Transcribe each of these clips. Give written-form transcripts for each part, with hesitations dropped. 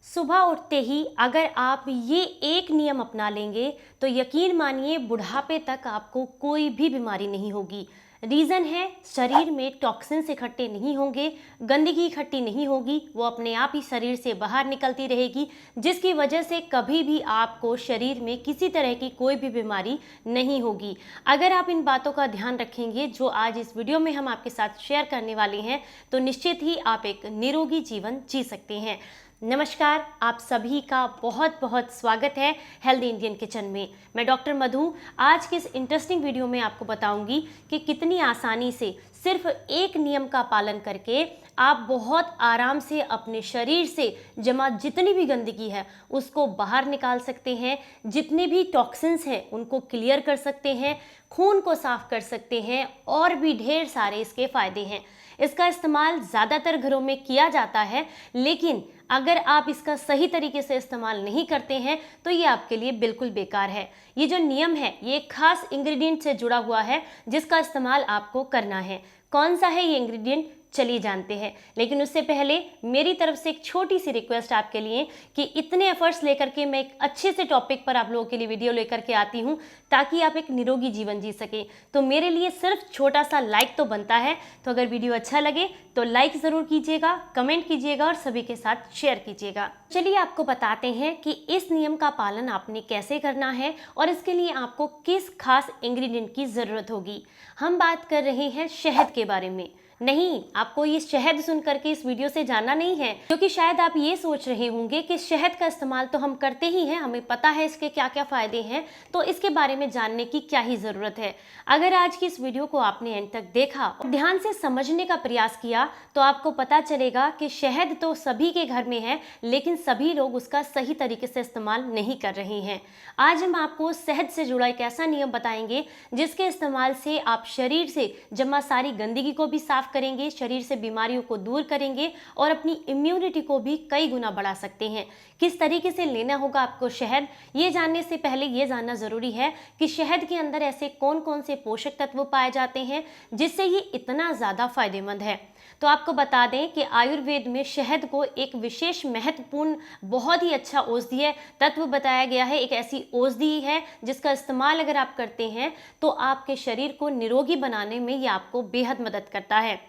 सुबह उठते ही अगर आप ये एक नियम अपना लेंगे तो यकीन मानिए बुढ़ापे तक आपको कोई भी बीमारी नहीं होगी। रीज़न है, शरीर में टॉक्सिन्स इकट्ठे नहीं होंगे, गंदगी इकट्ठी नहीं होगी, वो अपने आप ही शरीर से बाहर निकलती रहेगी, जिसकी वजह से कभी भी आपको शरीर में किसी तरह की कोई भी बीमारी नहीं होगी। अगर आप इन बातों का ध्यान रखेंगे जो आज इस वीडियो में हम आपके साथ शेयर करने वाले हैं, तो निश्चित ही आप एक निरोगी जीवन जी सकते हैं। नमस्कार, आप सभी का बहुत बहुत स्वागत है हेल्दी इंडियन किचन में। मैं डॉक्टर मधु आज के इस इंटरेस्टिंग वीडियो में आपको बताऊंगी कि कितनी आसानी से सिर्फ एक नियम का पालन करके आप बहुत आराम से अपने शरीर से जमा जितनी भी गंदगी है उसको बाहर निकाल सकते हैं, जितने भी टॉक्सिन्स हैं उनको क्लियर कर सकते हैं, खून को साफ कर सकते हैं और भी ढेर सारे इसके फायदे हैं। इसका इस्तेमाल ज़्यादातर घरों में किया जाता है, लेकिन अगर आप इसका सही तरीके से इस्तेमाल नहीं करते हैं तो ये आपके लिए बिल्कुल बेकार है। ये जो नियम है ये एक खास इंग्रेडिएंट से जुड़ा हुआ है जिसका इस्तेमाल आपको करना है। कौन सा है ये इंग्रेडिएंट, चलिए जानते हैं। लेकिन उससे पहले मेरी तरफ से एक छोटी सी रिक्वेस्ट आपके लिए कि इतने एफर्ट्स लेकर के मैं एक अच्छे से टॉपिक पर आप लोगों के लिए वीडियो लेकर के आती हूँ ताकि आप एक निरोगी जीवन जी सके, तो मेरे लिए सिर्फ छोटा सा लाइक तो बनता है। तो अगर वीडियो अच्छा लगे तो लाइक ज़रूर कीजिएगा, कमेंट कीजिएगा और सभी के साथ शेयर कीजिएगा। चलिए आपको बताते हैं कि इस नियम का पालन आपने कैसे करना है और इसके लिए आपको किस खास इंग्रेडिएंट की ज़रूरत होगी। हम बात कर रहे हैं शहद के बारे में। नहीं, आपको ये शहद सुन करके इस वीडियो से जानना नहीं है, क्योंकि शायद आप ये सोच रहे होंगे कि शहद का इस्तेमाल तो हम करते ही हैं, हमें पता है इसके क्या क्या फायदे हैं, तो इसके बारे में जानने की क्या ही ज़रूरत है। अगर आज की इस वीडियो को आपने एंड तक देखा और ध्यान से समझने का प्रयास किया तो आपको पता चलेगा कि शहद तो सभी के घर में है, लेकिन सभी लोग उसका सही तरीके से इस्तेमाल नहीं कर रहे हैं। आज हम आपको शहद से जुड़ा एक ऐसा नियम बताएंगे जिसके इस्तेमाल से आप शरीर से जमा सारी गंदगी को भी साफ करेंगे, शरीर से बीमारियों को दूर करेंगे और अपनी इम्यूनिटी को भी कई गुना बढ़ा सकते हैं। किस तरीके से लेना होगा आपको शहद, ये जानने से पहले ये जानना जरूरी है कि शहद के अंदर ऐसे कौन कौन से पोषक तत्व पाए जाते हैं जिससे ये इतना ज़्यादा फायदेमंद है। तो आपको बता दें कि आयुर्वेद में शहद को एक विशेष महत्वपूर्ण बहुत ही अच्छा औषधीय तत्व बताया गया है। एक ऐसी औषधि है जिसका इस्तेमाल अगर आप करते हैं तो आपके शरीर को निरोगी बनाने में ये आपको बेहद मदद करता है।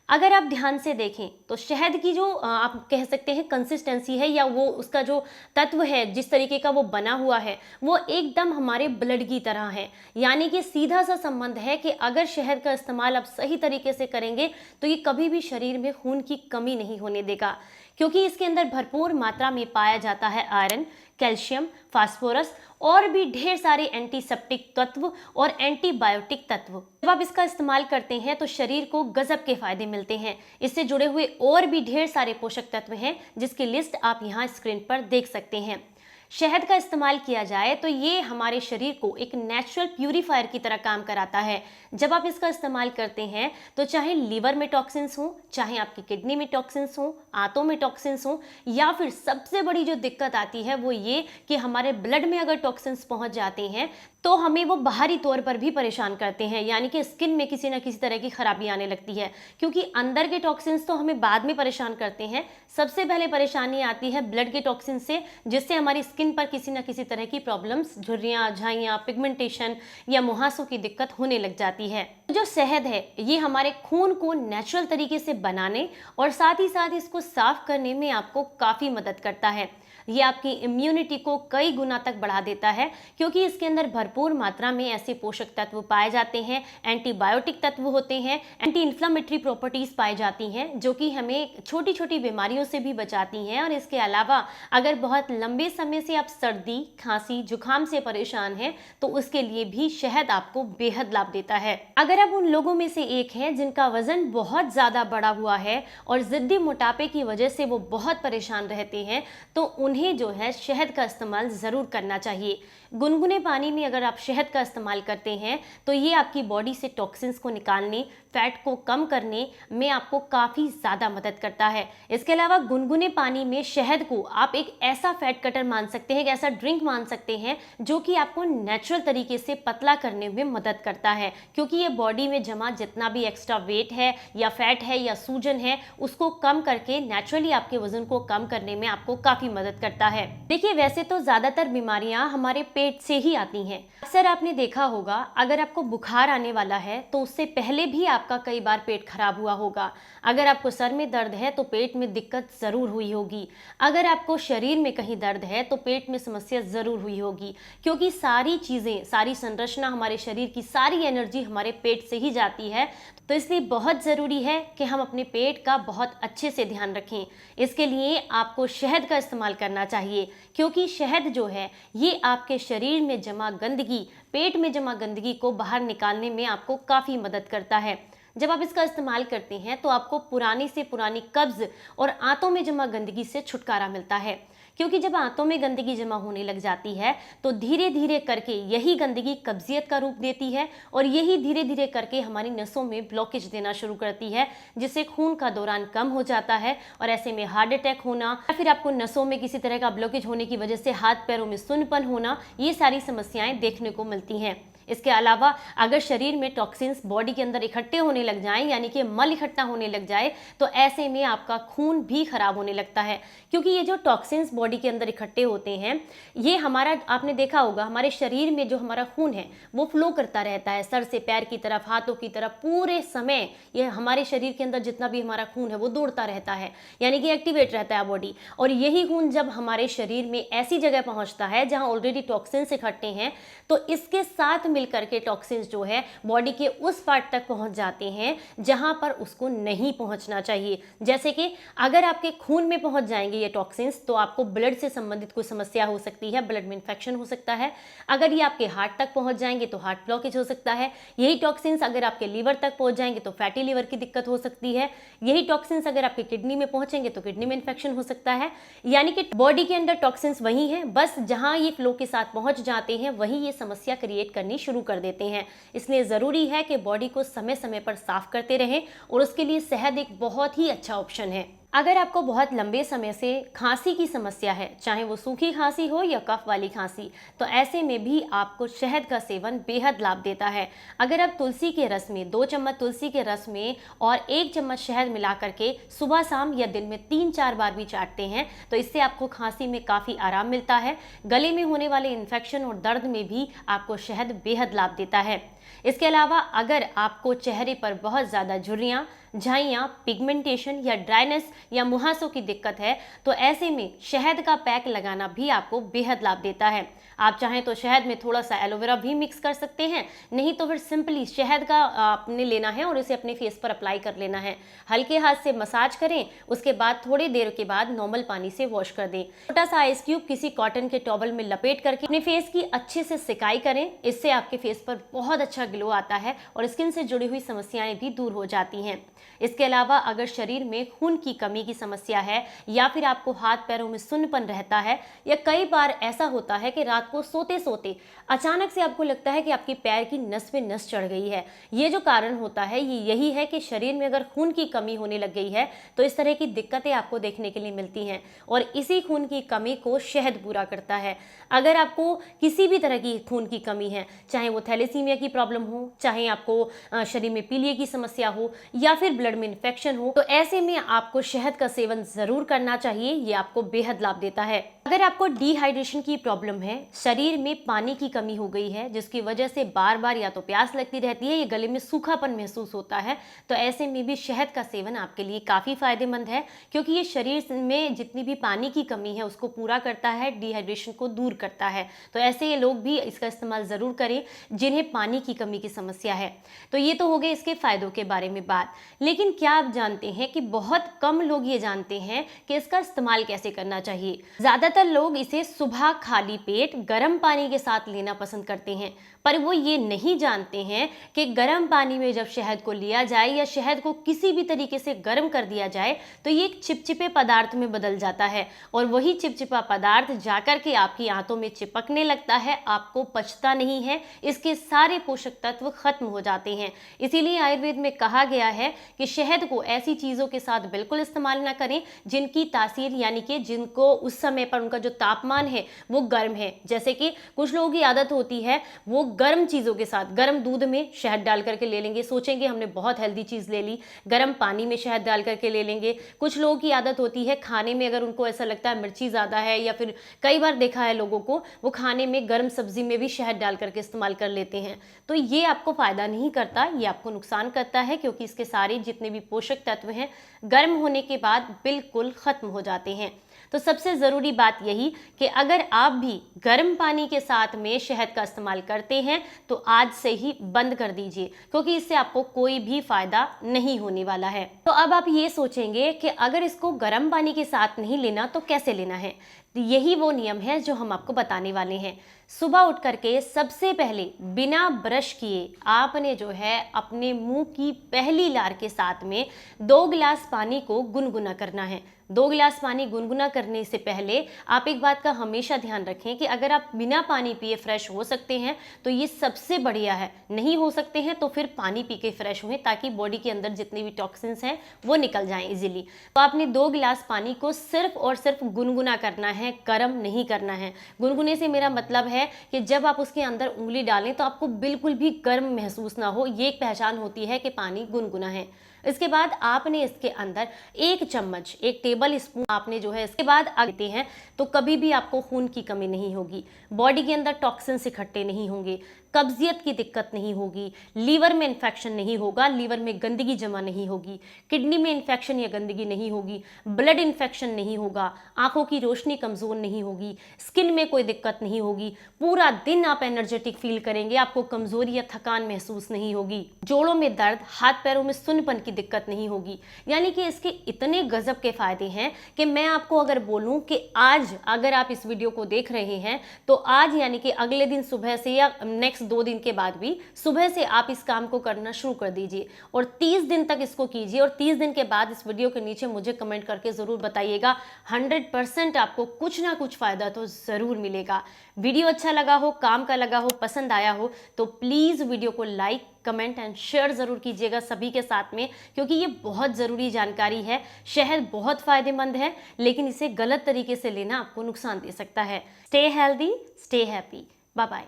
अगर आप ध्यान से देखें तो शहद की जो आप कह सकते हैं कंसिस्टेंसी है या वो उसका जो तत्व है, जिस तरीके का वो बना हुआ है, वो एकदम हमारे ब्लड की तरह है। यानी कि सीधा सा संबंध है कि अगर शहद का इस्तेमाल आप सही तरीके से करेंगे तो ये कभी भी शरीर में खून की कमी नहीं होने देगा, क्योंकि इसके अंदर भरपूर मात्रा में पाया जाता है आयरन, कैल्शियम, फास्फोरस और भी ढेर सारे एंटीसेप्टिक तत्व और एंटीबायोटिक तत्व। जब आप इसका इस्तेमाल करते हैं तो शरीर को गजब के फायदे मिलते हैं। इससे जुड़े हुए और भी ढेर सारे पोषक तत्व हैं जिसकी लिस्ट आप यहाँ स्क्रीन पर देख सकते हैं। शहद का इस्तेमाल किया जाए तो ये हमारे शरीर को एक नेचुरल प्यूरीफायर की तरह काम कराता है। जब आप इसका इस्तेमाल करते हैं तो चाहे लीवर में टॉक्सिन्स हो, चाहे आपकी किडनी में टॉक्सिन्स हो, आंतों में टॉक्सिन्स हो, या फिर सबसे बड़ी जो दिक्कत आती है वो ये कि हमारे ब्लड में अगर टॉक्सिन्स पहुंच जाते हैं तो हमें वो बाहरी तौर पर भी परेशान करते हैं, यानी कि स्किन में किसी ना किसी तरह की खराबी आने लगती है। क्योंकि अंदर के टॉक्सिन्स तो हमें बाद में परेशान करते हैं, सबसे पहले परेशानी आती है ब्लड के टॉक्सिन से, जिससे हमारी स्किन पर किसी ना किसी तरह की प्रॉब्लम्स, झुर्रियाँ, झाइयाँ, पिगमेंटेशन या मुहासों की दिक्कत होने लग जाती है। जो शहद है ये हमारे खून को नेचुरल तरीके से बनाने और साथ ही साथ इसको साफ करने में आपको काफ़ी मदद करता है। ये आपकी इम्यूनिटी को कई गुना तक बढ़ा देता है, क्योंकि इसके अंदर भरपूर मात्रा में ऐसे पोषक तत्व पाए जाते हैं, एंटीबायोटिक तत्व होते हैं, एंटी इन्फ्लामेटरी प्रॉपर्टीज पाई जाती हैं जो कि हमें छोटी छोटी बीमारियों से भी बचाती हैं। और इसके अलावा अगर बहुत लंबे समय से आप सर्दी, खांसी, जुकाम से परेशान हैं तो उसके लिए भी शहद आपको बेहद लाभ देता है। अगर आप उन लोगों में से एक हैं जिनका वजन बहुत ज़्यादा बढ़ा हुआ है और जिद्दी मोटापे की वजह से वो बहुत परेशान रहते हैं तो उन्हें जो है शहद का इस्तेमाल ज़रूर करना चाहिए। गुनगुने पानी में अगर आप शहद का इस्तेमाल करते हैं तो ये आपकी बॉडी से टॉक्सिन्स को निकालने, फैट को कम करने में आपको काफ़ी ज़्यादा मदद करता है। इसके अलावा गुनगुने पानी में शहद को आप एक ऐसा फैट कटर मान सकते सकते हैं, एक ऐसा ड्रिंक मान सकते हैं जो कि आपको नेचुरल तरीके से पतला करने में मदद करता है, क्योंकि ये बॉडी में जमा जितना भी एक्स्ट्रा वेट है या फैट है या सूजन है उसको कम करके नेचुरली आपके वजन को कम करने में आपको काफ़ी मदद करता है। देखिए, वैसे तो ज़्यादातर बीमारियां हमारे पेट से ही आती हैं। अक्सर आपने देखा होगा, अगर आपको बुखार आने वाला है तो उससे पहले भी आपका कई बार पेट खराब हुआ होगा। अगर आपको सर में दर्द है तो पेट में दिक्कत ज़रूर हुई होगी। अगर आपको शरीर में कहीं दर्द है तो पेट में समस्या ज़रूर हुई होगी, क्योंकि सारी चीज़ें, सारी संरचना, हमारे शरीर की सारी एनर्जी हमारे पेट से ही जाती है। तो इसलिए बहुत ज़रूरी है कि हम अपने पेट का बहुत अच्छे से ध्यान रखें। इसके लिए आपको शहद का इस्तेमाल करना चाहिए, क्योंकि शहद जो है ये आपके शरीर में जमा गंदगी, पेट में जमा गंदगी को बाहर निकालने में आपको काफ़ी मदद करता है। जब आप इसका इस्तेमाल करते हैं तो आपको पुरानी से पुरानी कब्ज़ और आंतों में जमा गंदगी से छुटकारा मिलता है, क्योंकि जब आंतों में गंदगी जमा होने लग जाती है तो धीरे धीरे करके यही गंदगी कब्जियत का रूप देती है और यही धीरे धीरे करके हमारी नसों में ब्लॉकेज देना शुरू करती है, जिससे खून का दौरान कम हो जाता है और ऐसे में हार्ट अटैक होना या फिर आपको नसों में किसी तरह का ब्लॉकेज होने की वजह से हाथ पैरों में सुन्नपन होना, ये सारी समस्याएं देखने को मिलती हैं। इसके अलावा अगर शरीर में टॉक्सिन्स बॉडी के अंदर इकट्ठे होने लग जाएं, यानी कि मल इकट्ठा होने लग जाए, तो ऐसे में आपका खून भी खराब होने लगता है, क्योंकि ये जो टॉक्सिन्स बॉडी के अंदर इकट्ठे होते हैं ये हमारा, आपने देखा होगा, हमारे शरीर में जो हमारा खून है वो फ्लो करता रहता है सर से पैर की तरफ, हाथों की तरफ, पूरे समय ये हमारे शरीर के अंदर जितना भी हमारा खून है वो दौड़ता रहता है, यानी कि एक्टिवेट रहता है बॉडी। और यही खून जब हमारे शरीर में ऐसी जगह पहुंचता है जहां ऑलरेडी टॉक्सिन्स इकट्ठे हैं, तो इसके साथ मिलकर के टॉक्सिन्स जो है बॉडी के उस पार्ट तक पहुंच जाते हैं जहां पर उसको नहीं पहुंचना चाहिए। जैसे कि अगर आपके खून में पहुंच जाएंगे ये टॉक्सिन्स तो आपको ब्लड से संबंधित कोई समस्या हो सकती है, ब्लड में इन्फेक्शन हो सकता है। अगर ये आपके हार्ट तक पहुंच जाएंगे तो हार्ट ब्लॉकेज हो सकता है। यही टॉक्सिन्स अगर आपके लीवर तक पहुंच जाएंगे तो फैटी लीवर की दिक्कत हो सकती है। यही टॉक्सिन्स अगर आपकी किडनी में पहुंचेंगे तो किडनी में इन्फेक्शन हो सकता है। यानी कि बॉडी के अंदर टॉक्सिन्स वही है, बस जहां ये फ्लो के साथ पहुंच जाते हैं वही ये समस्या क्रिएट करनी शुरू कर देते हैं। इसलिए ज़रूरी है कि बॉडी को समय समय पर साफ करते रहें और उसके लिए शहद एक बहुत ही अच्छा ऑप्शन है। अगर आपको बहुत लंबे समय से खांसी की समस्या है, चाहे वो सूखी खांसी हो या कफ वाली खांसी, तो ऐसे में भी आपको शहद का सेवन बेहद लाभ देता है। अगर आप तुलसी के रस में 2 चम्मच तुलसी के रस में और 1 चम्मच शहद मिला करके सुबह शाम या दिन में 3-4 बार भी चाटते हैं तो इससे आपको खांसी में काफ़ी आराम मिलता है। गले में होने वाले इन्फेक्शन और दर्द में भी आपको शहद बेहद लाभ देता है। इसके अलावा अगर आपको चेहरे पर बहुत ज़्यादा झुर्रियाँ, झाइयाँ, पिगमेंटेशन या ड्राइनेस या मुहासों की दिक्कत है तो ऐसे में शहद का पैक लगाना भी आपको बेहद लाभ देता है। आप चाहें तो शहद में थोड़ा सा एलोवेरा भी मिक्स कर सकते हैं, नहीं तो फिर सिंपली शहद का आपने लेना है और इसे अपने फेस पर अप्लाई कर लेना है। हल्के हाथ से मसाज करें, उसके बाद थोड़ी देर के बाद नॉर्मल पानी से वॉश कर दें। छोटा सा आइस क्यूब किसी कॉटन के टॉवल में लपेट करके अपने फेस की अच्छे से सिकाई करें। इससे आपके फेस पर बहुत अच्छा ग्लो आता है और स्किन से जुड़ी हुई समस्याएं भी दूर हो जाती हैं। इसके अलावा अगर शरीर में खून की कमी की समस्या है या फिर आपको हाथ पैरों में सुन्नपन रहता है या कई बार ऐसा होता है कि रात को सोते सोते अचानक से आपको लगता है कि आपके पैर की नस पे नस चढ़ गई है, ये जो कारण होता है ये यही है कि शरीर में अगर खून की कमी होने लग गई है तो इस तरह की दिक्कतें आपको देखने के लिए मिलती हैं और इसी खून की कमी को शहद पूरा करता है। अगर आपको किसी भी तरह की खून की कमी है, चाहे वो थैलेसीमिया की प्रॉब्लम हो, चाहे आपको शरीर में पीलिया की समस्या हो या फिर ब्लड में इन्फेक्शन हो, तो ऐसे में आपको शहद का सेवन जरूर करना चाहिए। ये आपको बेहद लाभ देता है। अगर आपको डिहाइड्रेशन की प्रॉब्लम है, शरीर में पानी की कमी हो गई है जिसकी वजह से बार बार या तो प्यास लगती रहती है या गले में सूखापन महसूस होता है, तो ऐसे में भी शहद का सेवन आपके लिए काफ़ी फायदेमंद है, क्योंकि ये शरीर में जितनी भी पानी की कमी है उसको पूरा करता है, डिहाइड्रेशन को दूर करता है। तो ऐसे लोग भी इसका इस्तेमाल ज़रूर करें जिन्हें पानी की कमी की समस्या है। तो ये तो हो गए इसके फ़ायदों के बारे में बात, लेकिन क्या आप जानते हैं कि बहुत कम लोग ये जानते हैं कि इसका इस्तेमाल कैसे करना चाहिए। ज़्यादातर लोग इसे सुबह खाली पेट गर्म पानी के साथ लेना पसंद करते हैं, पर वो ये नहीं जानते हैं कि गर्म पानी में जब शहद को लिया जाए या शहद को किसी भी तरीके से गर्म कर दिया जाए तो ये एक चिपचिपे पदार्थ में बदल जाता है और वही चिपचिपा पदार्थ जाकर के आपकी आंतों में चिपकने लगता है, आपको पचता नहीं है, इसके सारे पोषक पोषक तत्व खत्म हो जाते हैं। इसीलिए आयुर्वेद में कहा गया है कि शहद को ऐसी चीज़ों के साथ बिल्कुल इस्तेमाल ना करें जिनकी तासीर यानी कि जिनको उस समय पर उनका जो तापमान है वो गर्म है। जैसे कि कुछ लोगों की आदत होती है वो गर्म चीज़ों के साथ गर्म दूध में शहद डाल करके ले लेंगे, सोचेंगे हमने बहुत हेल्दी चीज़ ले ली, गर्म पानी में शहद डाल करके ले लेंगे। कुछ लोगों की आदत होती है खाने में अगर उनको ऐसा लगता है मिर्ची ज़्यादा है, या फिर कई बार देखा है लोगों को वो खाने में गर्म सब्जी में भी शहद डाल करके इस्तेमाल कर लेते हैं। तो ये आपको फ़ायदा नहीं करता, ये आपको नुकसान करता है, क्योंकि इसके सारे जितने भी पोषक तत्व हैं गर्म होने के बाद बिल्कुल ख़त्म हो जाते हैं। तो सबसे ज़रूरी बात यही कि अगर आप भी गर्म पानी के साथ में शहद का इस्तेमाल करते हैं तो आज से ही बंद कर दीजिए, क्योंकि इससे आपको कोई भी फ़ायदा नहीं होने वाला है। तो अब आप ये सोचेंगे कि अगर इसको गर्म पानी के साथ नहीं लेना तो कैसे लेना है। तो यही वो नियम है जो हम आपको बताने वाले हैं। सुबह उठ करके सबसे पहले बिना ब्रश किए आपने जो है अपने मुंह की पहली लार के साथ में 2 गिलास पानी को गुनगुना करना है। 2 गिलास पानी गुनगुना करने से पहले आप एक बात का हमेशा ध्यान रखें कि अगर आप बिना पानी पिए फ्रेश हो सकते हैं तो ये सबसे बढ़िया है, नहीं हो सकते हैं तो फिर पानी पी के फ्रेश हुए, ताकि बॉडी के अंदर जितने भी टॉक्सिन्स हैं वो निकल जाएं इजीली। तो आपने 2 गिलास पानी को सिर्फ और सिर्फ गुनगुना करना है, गर्म नहीं करना है। गुनगुने से मेरा मतलब है कि जब आप उसके अंदर उंगली डालें तो आपको बिल्कुल भी गर्म महसूस ना हो, ये एक पहचान होती है कि पानी गुनगुना है। इसके बाद आपने इसके अंदर 1 चम्मच 1 टेबल स्पून आपने जो है इसके बाद देते हैं तो कभी भी आपको खून की कमी नहीं होगी, बॉडी के अंदर टॉक्सिन्स इकट्ठे नहीं होंगे, कब्जियत की दिक्कत नहीं होगी, लीवर में इन्फेक्शन नहीं होगा, लीवर में गंदगी जमा नहीं होगी, किडनी में इन्फेक्शन या गंदगी नहीं होगी, ब्लड इन्फेक्शन नहीं होगा, आंखों की रोशनी कमज़ोर नहीं होगी, स्किन में कोई दिक्कत नहीं होगी, पूरा दिन आप एनर्जेटिक फील करेंगे, आपको कमज़ोरी या थकान महसूस नहीं होगी, जोड़ों में दर्द, हाथ पैरों में सुन्नपन की दिक्कत नहीं होगी। यानी कि इसके इतने गजब के फ़ायदे हैं कि मैं आपको अगर बोलूँ कि आज अगर आप इस वीडियो को देख रहे हैं तो आज यानी कि अगले दिन सुबह से या नेक्स्ट 2 दिन के बाद भी सुबह से आप इस काम को करना शुरू कर दीजिए और 30 दिन तक इसको कीजिए, और 30 दिन के बाद इस वीडियो के नीचे मुझे कमेंट करके ज़रूर बताइएगा। 100% आपको कुछ ना कुछ फ़ायदा तो ज़रूर मिलेगा। वीडियो अच्छा लगा हो, काम का लगा हो, पसंद आया हो तो प्लीज़ वीडियो को लाइक, कमेंट एंड शेयर ज़रूर कीजिएगा सभी के साथ में, क्योंकि ये बहुत ज़रूरी जानकारी है। शहद बहुत फ़ायदेमंद है लेकिन इसे गलत तरीके से लेना आपको नुकसान दे सकता है। Stay healthy, stay happy. Bye bye,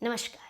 नमस्कार।